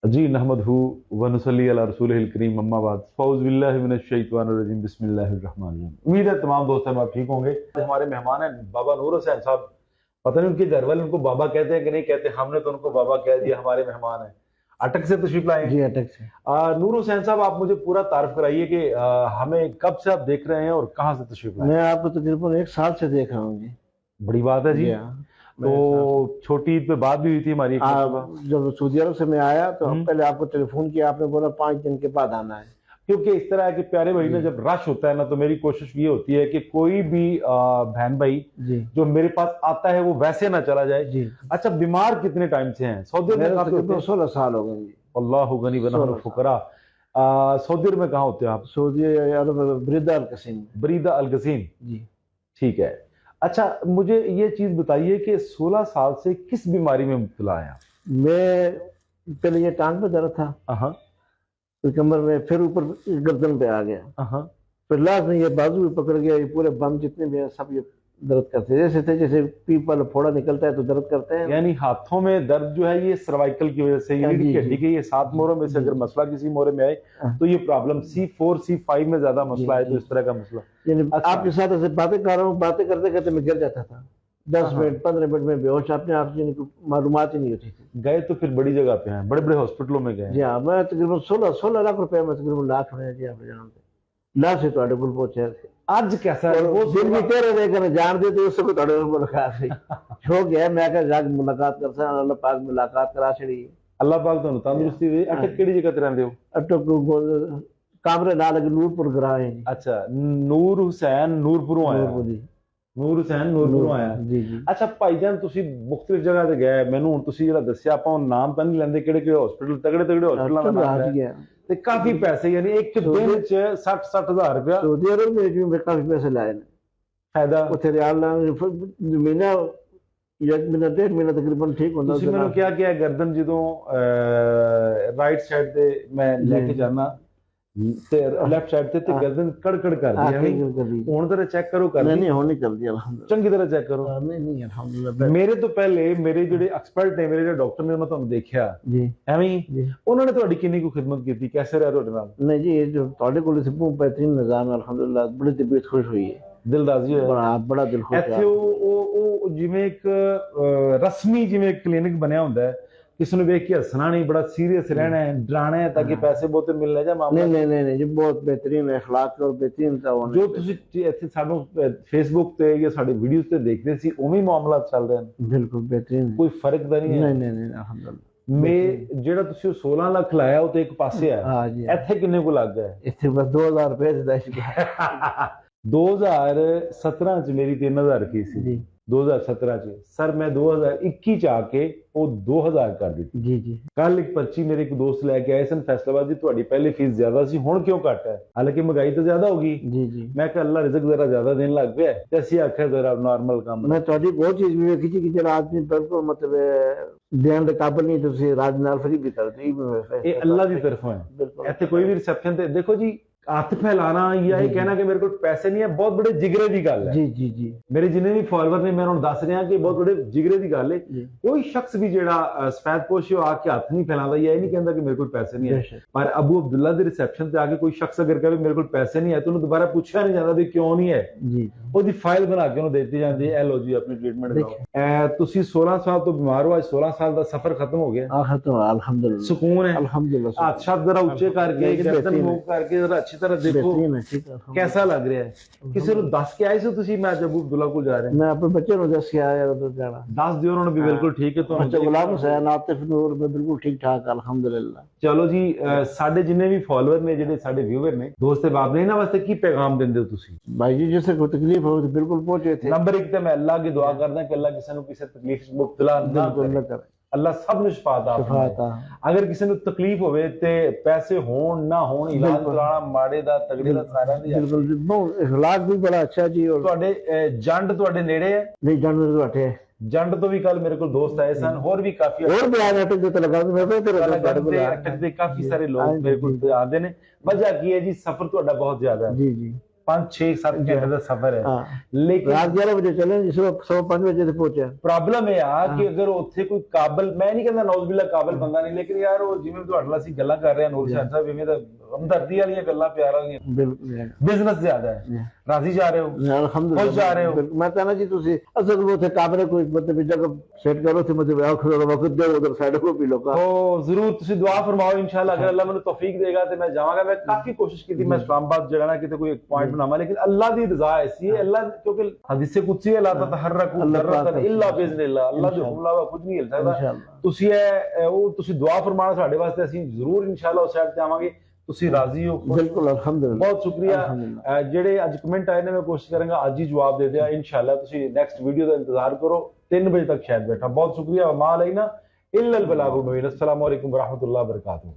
जी नहमदहू व नसल्ली अला रसूलिहिल करीम अम्मा बाद फ़ौज़ बिल्लाहि मिनश शैतानिर रजीम बिस्मिल्लाहिर रहमानिर रहीम। उम्मीद है तमाम दोस्त आप ठीक होंगे। हमारे मेहमान हैं बाबा नूर हुसैन साहब। पता नहीं उनके घर वाले उनको बाबा कहते हैं कि नहीं कहते, हमने तो उनको बाबा कह दिया। हमारे मेहमान हैं, अटक से तशरीफ लाए हैं। जी अटक से। नूर हुसैन साहब, आप मुझे पूरा तारुफ कराइए कि हमें कब से आप देख रहे हैं और कहाँ से तशरीफ लाए? मैं आपको तकरीबन 1 साल से देख रहा हूँ जी। बड़ी बात है जी। हाँ, तो छोटी ईद पे बात भी हुई थी हमारी एक मरतबा। जब सऊदी अरब से मैं आया तो हम्म। पहले आपको टेलीफोन किया, आपने बोला 5 दिन के बाद आना है। क्योंकि इस तरह है कि प्यारे भाई ने जब रश होता है ना, तो मेरी कोशिश ये होती है कि कोई भी बहन भाई जी जो मेरे पास आता है वो वैसे ना चला जाए। जी। अच्छा, बीमार कितने टाइम से हैं? सऊदी अरब में मेरे कहाँ पे होते तकरीबन हैं? 16 साल हो गए जी। अल्लाह गनी व नहनु 16 साल। फुकरा। सऊदी अरब में कहाँ होते हैं आप? सऊदी अरब बरीदा अल कसीम। बरीदा अल गसीम। जी। ठीक है। अच्छा, मुझे ये चीज बताइए कि 16 साल से किस बीमारी में मुब्तला हैं आप? मैं पहले ये टांग पे दर्द था, हाँ फिर कमर में, फिर ऊपर गर्दन पे आ गया, हाँ। फिर लास्ट में ये बाजू भी पकड़ गया। ये पूरे बम जितने भी हैं सब ये दर्द करते हैं, जैसे थे जैसे पीपल फोड़ा निकलता है तो दर्द करते हैं। यानी हाथों में दर्द जो है ये सर्वाइकल की वजह से, ये रीढ़ की हड्डी के ये 7 मोहरों में से अगर मसला किसी मोहरे में आए तो ये प्रॉब्लम C4 C5 में ज्यादा मसला है, तो इस तरह का मसला। यानी अच्छा। आपके साथ ऐसे बातें कर रहा हूँ, बातें करते करते मैं गिर जाता था। 10 मिनट 15 मिनट में बेहोश, अपने आप से मालूमात ही नहीं होती थी। गए तो फिर बड़ी जगह पे हैं, बड़े बड़े हॉस्पिटलों में गए? जी हाँ, मैं तकरीबन 16 लाख रुपए में तकरीबन लाख में जी आप जानते लाख से ਤੁਹਾਡੇ ਕੋਲ ਪਹੁੰਚਿਆ ਸੀ। आज कैसा है वो ਦਿਲ ਵੀ ਤੇਰੇ ਦੇ ਕਰ ਜਾਣਦੇ ਤੇ ਉਸ ਕੋ ਤੁਹਾਡੇ ਕੋਲ ਮੁਲਾਕਾਤ ਸੀ। ਹੋ ਗਿਆ, मैं कहा जाके मुलाकात कर सा, अल्लाह पाक मुलाकात करा छड़ी। अल्लाह पाक ਤੁਹਾਨੂੰ ਤੰਦਰੁਸਤੀ ਦੇ। अटक ਕਿਹੜੀ जगह ਤੇ ਰਹਿੰਦੇ ਹੋ? अटक कामरे नाल नूरपुर ग्रां है जी। अच्छा, ਨੂਰ ਹੁਸੈਨ ਨੂਰਪੁਰੋਂ ਆਇਆ। नूरपुर जी। ਨੂਰ ਹੁਸੈਨ ਨੂਰਪੁਰੋਂ ਆਇਆ। जी जी। ਅੱਛਾ ਭਾਈਜਾਨ, ਤੁਸੀਂ ਮੁxtਲਿਫ ਜਗ੍ਹਾ ਤੇ ਗਏ, ਮੈਨੂੰ ਹੁਣ ਤੁਸੀਂ ਜਿਹੜਾ ਦੱਸਿਆ, ਆਪਾਂ ਉਹ ਨਾਮ ਤਾਂ ਨਹੀਂ ਲੈਂਦੇ ਕਿਹੜੇ ਕਿਹੜੇ ਹਸਪੀਟਲ, ਤਗੜੇ ਤਗੜੇ ਹਸਪੀਟਲਾਂ ਦਾ ਨਾਮ ਹੈ गया ਤੇ ਕਾਫੀ ਪੈਸੇ, यानी ਇੱਕ ਦਿਨ ਚ 60 ਹਜ਼ਾਰ ਰੁਪਇਆ सऊदी अरब में भी मैं काफी पैसे लाए ने। फायदा। ਉੱਥੇ ਰਿਆਲ ਨਾਲ ਮਹੀਨਾ 1 ਮਹੀਨਾ ਤਕਰੀਬਨ ਠੀਕ ਹੁੰਦਾ ਤੁਸੀਂ ਮੈਨੂੰ ਕਿਹਾ ਕਿ ਇਹ ਗਰਦਨ ਜਦੋਂ ਰਾਈਟ ਸਾਈਡ ਤੇ ਮੈਂ ਲੈ ਕੇ ਜਾਣਾ ਤੇ ਲੈਫਟ ਸਾਈਡ ਤੇ ਗਰਦਨ ਕੜਕੜ ਕਰਦੀ ਹੈ। ਹੁਣ ਜ਼ਰਾ ਚੈੱਕ ਕਰੋ, ਕਰ नहीं होनी चलती अल्हम्दुलिल्लाह। ਚੰਗੀ ਤਰ੍ਹਾਂ ਚੈੱਕ ਕਰੋ। नहीं नहीं अल्हम्दुलिल्लाह। ਮੇਰੇ ਤੋਂ ਪਹਿਲੇ ਮੇਰੇ ਜਿਹੜੇ ਐਕਸਪਰਟ ਨੇ, ਮੇਰੇ ਜਿਹੜੇ ਡਾਕਟਰ ਨੇ, ਮੈਂ ਤੁਹਾਨੂੰ ਦੇਖਿਆ जी ਐਵੇਂ ਹੀ, जी। ਉਹਨਾਂ ਨੇ ਤੁਹਾਡੀ ਕਿੰਨੀ ਕੁ ਖਿਦਮਤ ਕੀਤੀ, ਕੈਸੇ ਰਿਹਾ ਤੁਹਾਡੇ ਨਾਲ? नहीं जी, ये जो ਤੁਹਾਡੇ ਕੋਲ ਸੀ ਬਹੁਤ बेहतरीन निजाम है अल्हम्दुलिल्लाह। बड़ी तबीयत खुश हुई है, ਦਿਲ ਰਾਜ਼ੀ ਹੋਇਆ? बड़ा दिल खुश ਇੱਥੇ है। ਉਹ ਜਿਵੇਂ ਇੱਕ ਰਸਮੀ ਜਿਵੇਂ ਕਲੀਨਿਕ ਬਣਿਆ ਹੁੰਦਾ ਹੈ, ਕਿਸੇ ਨੂੰ ਵੇਖ ਕੇ ਹੱਸਣਾ ਨਹੀਂ, ਬੜਾ ਸੀਰੀਅਸ ਰਹਿਣਾ ਹੈ, ਡਰਾਣਾ ਹੈ ਤਾਂ ਕਿ ਪੈਸੇ ਬਹੁਤੇ ਮਿਲਣੇ ਜਾਂ ਮਾਮਲਾ। नहीं नहीं नहीं नहीं जी, बहुत बेहतरीन अखलाक और बेहतरीन ताउन। ਜੋ ਤੁਸੀਂ ਇੱਥੇ ਸਾਨੂੰ ਫੇਸਬੁੱਕ ਤੇ ਜਾਂ ਸਾਡੇ ਵੀਡੀਓਜ਼ ਤੇ ਦੇਖਦੇ ਸੀ, ਉਵੇਂ ਹੀ ਮਾਮਲਾ ਚੱਲ ਰਹੇ ਨੇ? बिल्कुल बेहतरीन। ਕੋਈ ਫਰਕ ਤਾਂ ਨਹੀਂ ਹੈ? नहीं नहीं नहीं अल्हम्दुलिल्लाह। ਮੈਂ ਜਿਹੜਾ ਤੁਸੀਂ 16 ਲੱਖ ਲਾਇਆ ਉਹ ਤੇ ਇੱਕ ਪਾਸੇ ਹੈ, हाँ जी। ਇੱਥੇ ਕਿੰਨੇ ਕੋ ਲੱਗ ਗਿਆ? इतने बस 2000 रुपए से दाइश 2017 ਚ ਮੇਰੀ 3000 ਰੁਪਏ ਸੀ। जी 2017 ਚ ਸਰ ਮੈਂ 2021 ਚ ਆ ਕੇ ਉਹ 2000 ਕਰ ਦਿੱਤੀ। जी जी। ਕੱਲ ਇੱਕ ਪਰਚੀ ਮੇਰੇ ਇੱਕ ਦੋਸਤ ਲੈ ਕੇ ਆਏ ਸਨ ਫੈਸਲਾਬਾਦ ਦੀ, ਤੁਹਾਡੀ ਪਹਿਲੇ ਫੀਸ ਜ਼ਿਆਦਾ ਸੀ, ਹੁਣ ਕਿਉਂ ਘੱਟ ਹੈ? ਹਾਲਾਂਕਿ ਮਹਿੰਗਾਈ ਤਾਂ ਜ਼ਿਆਦਾ ਹੋ ਗਈ। जी जी। ਮੈਂ ਕਿਹਾ ਅੱਲਾ ਰਿਜ਼ਕ ਜ਼ਰਾ ਜ਼ਿਆਦਾ ਦੇਣ ਲੱਗ ਪਿਆ ਤੇ ਅਸੀਂ ਆਖਿਆ ਜ਼ਰਾ ਨਾਰਮਲ ਕੰਮ। मैं थोड़ी बहुत चीज भी देखी थी कि जरा आदमी बिल्कुल मतलब देने के काबिल नहीं, तो उसे राज नाल फ्री भी कर दी। ਇਹ ਅੱਲਾ ਦੀ ਤਰਫੋਂ ਹੈ। बिल्कुल। ਇੱਥੇ ਕੋਈ ਵੀ ਰਿਸੈਪਸ਼ਨ ਤੇ ਦੇਖੋ ਜੀ, ਹੱਥ ਫੈਲਾਣਾ ਜਾਂ ਇਹ ਕਹਿਣਾ ਕਿ ਮੇਰੇ ਕੋਲ ਪੈਸੇ ਨਹੀਂ ਹੈ, ਬਹੁਤ ਬੜੇ ਜਿਗਰੇ ਦੀ ਗੱਲ ਹੈ। जी जी जी। ਮੇਰੇ ਜਿੰਨੇ ਵੀ ਫਾਲੋਅਰ ਨੇ, ਮੈਂ ਉਹਨਾਂ ਨੂੰ ਦੱਸ ਰਿਹਾ ਕਿ ਬਹੁਤ ਬੜੇ ਜਿਗਰੇ ਦੀ ਗੱਲ ਹੈ। जी। ਕੋਈ ਸ਼ਖਸ ਵੀ ਜਿਹੜਾ ਸਫੈਦ ਪੋਸ਼ ਆ ਕੇ ਹੱਥ ਨਹੀਂ ਫੈਲਾਉਂਦਾ ਜਾਂ ਇਹ ਨਹੀਂ ਕਹਿੰਦਾ ਕਿ ਮੇਰੇ ਕੋਲ ਪੈਸੇ ਨਹੀਂ ਹੈ। बेशक। ਪਰ ਅਬੂ ਅਬਦੁੱਲਾ ਦੇ ਰਿਸੈਪਸ਼ਨ ਤੇ ਆ ਕੇ ਕੋਈ ਸ਼ਖਸ ਅਗਰ ਕਹੇ ਮੇਰੇ ਕੋਲ ਪੈਸੇ ਨਹੀਂ ਹੈ, ਤਾਂ ਉਹਨੂੰ ਦੁਬਾਰਾ ਪੁੱਛਿਆ ਨਹੀਂ ਜਾਂਦਾ ਵੀ ਕਿਉਂ ਨਹੀਂ ਹੈ। जी। ਉਹਦੀ ਫਾਈਲ ਬਣਾ ਕੇ ਉਹਨੂੰ ਦੇ ਦਿੱਤੀ ਜਾਂਦੀ ਹੈ, ਇਹ ਲਓ ਜੀ ਆਪਣੀ ਟ੍ਰੀਟਮੈਂਟ ਕਰਾਓ। ਤੁਸੀਂ 16 ਸਾਲ ਤੋਂ ਬਿਮਾਰ ਹੋ, ਅੱਜ 16 ਸਾਲ ਦਾ ਸਫ਼ਰ ਖਤਮ ਹੋ ਗਿਆ, आखिर तो अल्हम्दुलिल्लाह। ਸਕੂਨ ਹੈ। अल्हम्दुलिल्लाह। ਹੱਥ ਸ਼ਬਦ ਜ਼ਰਾ ਉੱਚੇ ਕਰਕੇ, ਗਰਦਨ ਮੂਵ ਕਰਕੇ ਜ਼ਰਾ ਅੱਛੀ ਤਰ੍ਹਾਂ ਦੇਖੋ बेहतरीन है, ठीक है। कैसा लग रहा है। ਕਿਸੇ ਨੂੰ ਦੱਸ ਕੇ ਆਏ ਸੀ ਤੁਸੀਂ ਮੈਂ ਅੱਜ ਅਬੂ ਅਬਦੁੱਲਾ ਕੋਲ ਜਾ ਰਿਹਾ? मैं अपने बच्चे को दस के आया उधर जाना। ਦੱਸ ਦਿਓ ਉਹਨਾਂ ਨੂੰ ਵੀ ਬਿਲकुल ਠੀਕ ਹੈ बच्चा ਤੁਹਾਨੂੰ। गुलाम हुसैन आतिफ नूर में बिल्कुल ठीक ठाक अल्हम्दुलिल्लाह। ਚਲੋ ਜੀ, ਸਾਡੇ ਜਿੰਨੇ ਵੀ ਫਾਲੋਅਰ ਨੇ, ਜਿਹੜੇ ਸਾਡੇ ਵਿਊਅਰ ਨੇ, ਦੋਸਤ ਤੇ ਬਾਪ ਨੇ, ਇਹਨਾਂ ਵਾਸਤੇ ਕੀ ਪੈਗਾਮ ਦਿੰਦੇ ਹੋ ਤੁਸੀਂ? भाई जी जिसे कोई तकलीफ हो तो बिल्कुल पहुंचे थे। ਨੰਬਰ 1 ਤੇ ਮੈਂ ਅੱਲਾਹ ਕੀ ਦੁਆ ਕਰਦਾ ਕਿ ਅੱਲਾਹ ਕਿਸੇ ਨੂੰ ਕਿਸੇ ਤਕਲੀਫ ਚ ਮੁਬਤਲਾ ਨਾ बिल्कुल ਕਰੇ। न करे। ਅੱਲਾਹ ਸਭ ਨੂੰ ਸ਼ਿਫਾ ਤਾ शफात ਫਰਮਾਏ। ਅਗਰ ਕਿਸੇ ਨੂੰ ਤਕਲੀਫ ਹੋਵੇ ਤੇ ਪੈਸੇ ਹੋਣ ਨਾ ਹੋਣ, ਇਲਾਜ ਬਿਲਕੁਲ। ਕਰਾਉਣਾ ਮਾੜੇ ਦਾ ਤਗੜੇ ਦਾ ਸਾਰਿਆਂ ਦੀ। बिल्कुल बहुत अखलाक भी बड़ा अच्छा जी। और ਤੁਹਾਡੇ ਜੰਡ ਤੁਹਾਡੇ ਨੇੜੇ ਹੈ? नहीं जानवर तो बैठे ਜੰਡ ਤੋਂ ਵੀ ਕੱਲ ਮੇਰੇ ਕੋਲ ਦੋਸਤ ਆਏ ਸਨ, ਹੋਰ ਵੀ ਕਾਫੀ और भी आ जाते जो तो लगा मैं तो तेरे ਅਟਕਦੇ ਕਾਫੀ ਸਾਰੇ ਲੋਕ ਮੇਰੇ ਕੋਲ ਆਉਂਦੇ ਨੇ। ਵਜ੍ਹਾ ਕੀ ਹੈ ਜੀ? ਸਫ਼ਰ ਤੁਹਾਡਾ ਬਹੁਤ ਜ਼ਿਆਦਾ ਹੈ। जी जी। 5-6-7 घंटे का सफर है, हाँ लेकिन रात 11 बजे चले जी, सुबह 5 बजे से पहुंचे। प्रॉब्लम है यार कि अगर ਉੱਥੇ ਕੋਈ ਕਾਬਲ, ਮੈਂ ਨਹੀਂ ਕਹਿੰਦਾ ਨੌਜ਼बिल्ला ਕਾਬਲ ਬੰਦਾ ਨਹੀਂ, ਲੇਕਿਨ ਯਾਰ ਉਹ ਜਿਵੇਂ ਤੁਹਾਡੇ ਨਾਲ ਅਸੀਂ ਗੱਲਾਂ ਕਰ ਰਹੇ ਹਾਂ ਨੂਰ ਸ਼ਾਹ ਸਾਹਿਬ, ਇਵੇਂ ਤਾਂ ਹਮਦਰਦੀ ਵਾਲੀਆਂ ਗੱਲਾਂ, ਪਿਆਰ ਵਾਲੀਆਂ, बिल्कुल ਬਿਜ਼ਨਸ ਜ਼ਿਆਦਾ ਹੈ। ਰਾਜ਼ੀ ਜਾ ਰਹੇ ਹੋ, अल्हम्दुलिल्लाह खुश जा रहे हो? मैं कहना जी तुसी असल वो थे कामरे कोई मतलब जगह सेट करो थे, मतलब आओ खड़ो वक्त दो उधर साइड को पी लो का। ਉਹ ਜ਼ਰੂਰ ਤੁਸੀਂ ਦੁਆ ਫਰਮਾਓ ਇਨਸ਼ਾਅੱਲਾ, ਅਗਰ ਅੱਲਾ ਮੈਨੂੰ ਤੌਫੀਕ ਦੇਗਾ ਤੇ ਮੈਂ ਜਾਵਾਂਗਾ। ਮੈਂ ਕਾਫੀ ਕੋਸ਼ਿਸ਼ ਕੀਤੀ ਮੈਂ ਇਸਲਾਮਾਬਾਦ ਜਿਹੜਾ ਨਾ ਕਿਤੇ ਕੋਈ ਪੁਆਇੰਟ ਬਣਾਵਾਂ, ਲੇਕਿਨ ਅੱਲਾ ਦੀ ਰਜ਼ਾ ਐਸੀ ਹੈ, ਅੱਲਾ ਕਿਉਂਕਿ ਹਦੀਸੇ ਕੁਦਸੀ ਹੈ, ਲਾ ਤਤਹਰਕੂ ਜ਼ਰਰਤਨ ਇਲਾ ਬਿਜ਼ਨਿल्लाह, ਅੱਲਾ ਦੇ ਹੁਕਮ ਨਾਲ ਕੁਝ ਨਹੀਂ ਹਿਲ ਸਕਦਾ। ਤੁਸੀਂ ਉਹ ਤੁਸੀਂ ਦੁਆ ਫਰਮਾਣਾ ਸਾਡੇ ਵਾਸਤੇ, ਅਸੀਂ ਜ਼ਰੂਰ ਇਨਸ਼ਾਅੱਲਾ ਉਸ ਸਾਈਡ ਤੇ ਆਵਾਂਗੇ। ਤੁਸੀਂ ਰਾਜ਼ੀ ਹੋ? बिल्कुल अल्हम्दुलिल्लाह, ਬਹੁਤ ਸ਼ੁਕਰੀਆ। ਜਿਹੜੇ ਅੱਜ ਕਮੈਂਟ ਆਏ ਨੇ ਮੈਂ ਕੋਸ਼ਿਸ਼ ਕਰਾਂਗਾ ਅੱਜ ਹੀ ਜਵਾਬ ਦੇ ਦਿਆਂ ਇਨਸ਼ਾਅੱਲਾ। ਤੁਸੀਂ ਨੈਕਸਟ ਵੀਡੀਓ ਦਾ ਇੰਤਜ਼ਾਰ ਕਰੋ, 3 ਵਜੇ ਤੱਕ ਸ਼ਾਇਦ ਬੈਠਾ। ਬਹੁਤ ਸ਼ੁਕਰੀਆ। ਮਾਂ ਅਲੈਨਾ ਇल्लल बलागुल मुबीन। अस्सलामु अलैकुम व रहमतुल्लाहि व बरकातुहू।